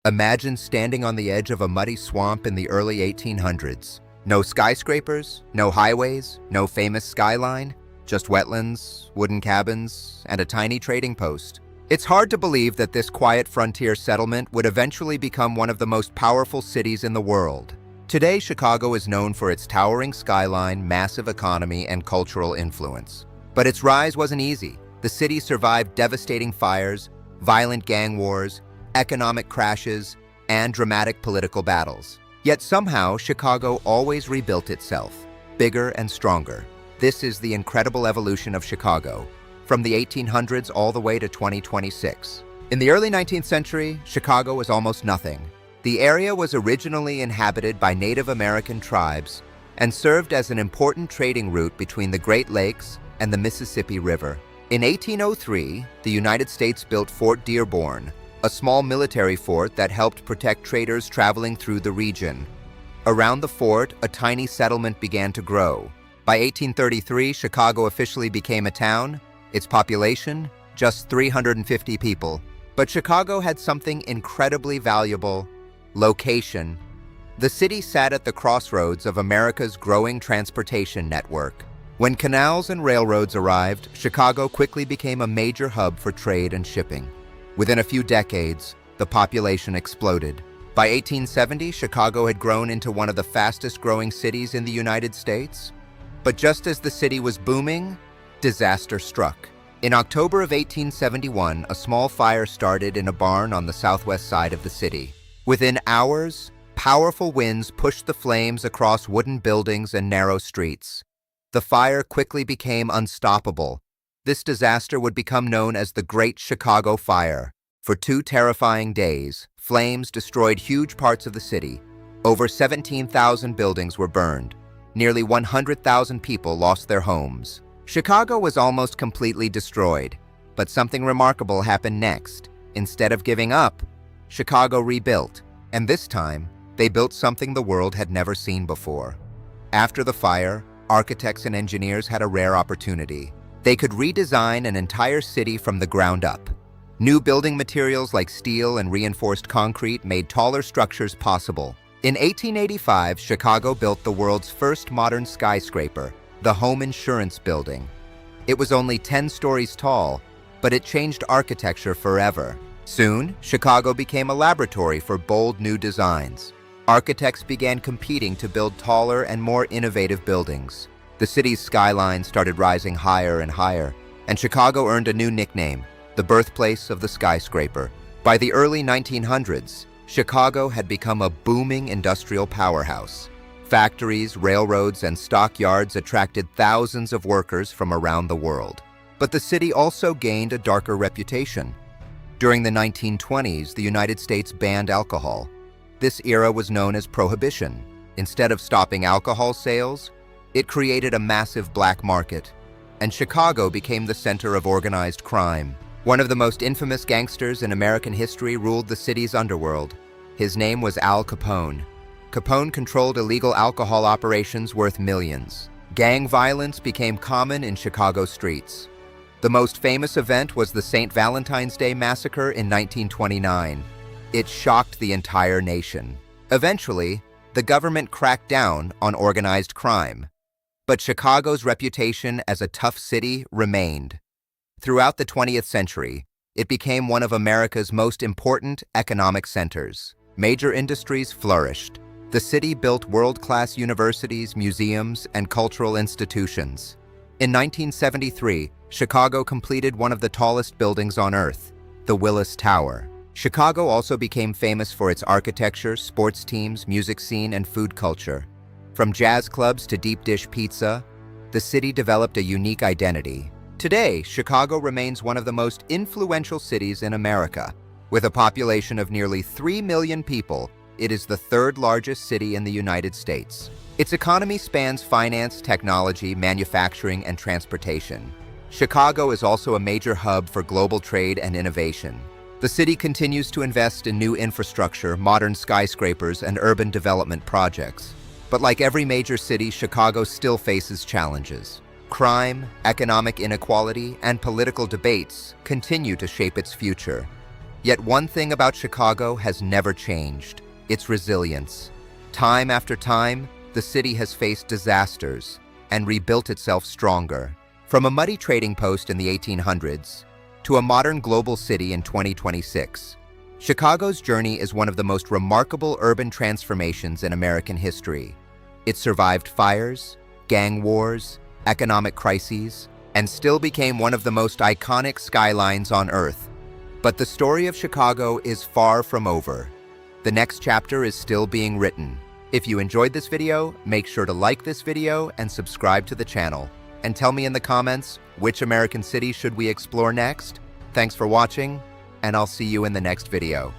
Imagine standing on the edge of a muddy swamp in the early 1800s. No skyscrapers, no highways, no famous skyline, just wetlands, wooden cabins, and a tiny trading post. It's hard to believe that this quiet frontier settlement would eventually become one of the most powerful cities in the world. Today, Chicago is known for its towering skyline, massive economy, and cultural influence. But its rise wasn't easy. The city survived devastating fires, violent gang wars, economic crashes, and dramatic political battles. Yet somehow, Chicago always rebuilt itself, bigger and stronger. This is the incredible evolution of Chicago, from the 1800s all the way to 2026. In the early 19th century, Chicago was almost nothing. The area was originally inhabited by Native American tribes and served as an important trading route between the Great Lakes and the Mississippi River. In 1803, the United States built Fort Dearborn, a small military fort that helped protect traders traveling through the region. Around the fort, a tiny settlement began to grow. By 1833, Chicago officially became a town, its population just 350 people. But Chicago had something incredibly valuable: location. The city sat at the crossroads of America's growing transportation network. When canals and railroads arrived, Chicago quickly became a major hub for trade and shipping. Within a few decades, the population exploded. By 1870, Chicago had grown into one of the fastest-growing cities in the United States. But just as the city was booming, disaster struck. In October of 1871, a small fire started in a barn on the southwest side of the city. Within hours, powerful winds pushed the flames across wooden buildings and narrow streets. The fire quickly became unstoppable. This disaster would become known as the Great Chicago Fire. For 2 terrifying days, flames destroyed huge parts of the city. Over 17,000 buildings were burned. Nearly 100,000 people lost their homes. Chicago was almost completely destroyed, but something remarkable happened next. Instead of giving up, Chicago rebuilt, and this time, they built something the world had never seen before. After the fire, architects and engineers had a rare opportunity. They could redesign an entire city from the ground up. New building materials like steel and reinforced concrete made taller structures possible. In 1885, Chicago built the world's first modern skyscraper, the Home Insurance Building. It was only 10 stories tall, but it changed architecture forever. Soon, Chicago became a laboratory for bold new designs. Architects began competing to build taller and more innovative buildings. The city's skyline started rising higher and higher, and Chicago earned a new nickname, the birthplace of the skyscraper. By the early 1900s, Chicago had become a booming industrial powerhouse. Factories, railroads, and stockyards attracted thousands of workers from around the world. But the city also gained a darker reputation. During the 1920s, the United States banned alcohol. This era was known as Prohibition. Instead of stopping alcohol sales, it created a massive black market, and Chicago became the center of organized crime. One of the most infamous gangsters in American history ruled the city's underworld. His name was Al Capone. Capone controlled illegal alcohol operations worth millions. Gang violence became common in Chicago streets. The most famous event was the St. Valentine's Day Massacre in 1929. It shocked the entire nation. Eventually, the government cracked down on organized crime. But Chicago's reputation as a tough city remained. Throughout the 20th century, it became one of America's most important economic centers. Major industries flourished. The city built world-class universities, museums, and cultural institutions. In 1973, Chicago completed one of the tallest buildings on Earth, the Willis Tower. Chicago also became famous for its architecture, sports teams, music scene, and food culture. From jazz clubs to deep dish pizza, the city developed a unique identity. Today, Chicago remains one of the most influential cities in America. With a population of nearly 3 million people, it is the 3rd largest city in the United States. Its economy spans finance, technology, manufacturing, and transportation. Chicago is also a major hub for global trade and innovation. The city continues to invest in new infrastructure, modern skyscrapers, and urban development projects. But like every major city, Chicago still faces challenges. Crime, economic inequality, and political debates continue to shape its future. Yet one thing about Chicago has never changed: its resilience. Time after time, the city has faced disasters and rebuilt itself stronger. From a muddy trading post in the 1800s to a modern global city in 2026, Chicago's journey is one of the most remarkable urban transformations in American history. It survived fires, gang wars, economic crises, and still became one of the most iconic skylines on Earth. But the story of Chicago is far from over. The next chapter is still being written. If you enjoyed this video, make sure to like this video and subscribe to the channel. And tell me in the comments, which American city should we explore next? Thanks for watching, and I'll see you in the next video.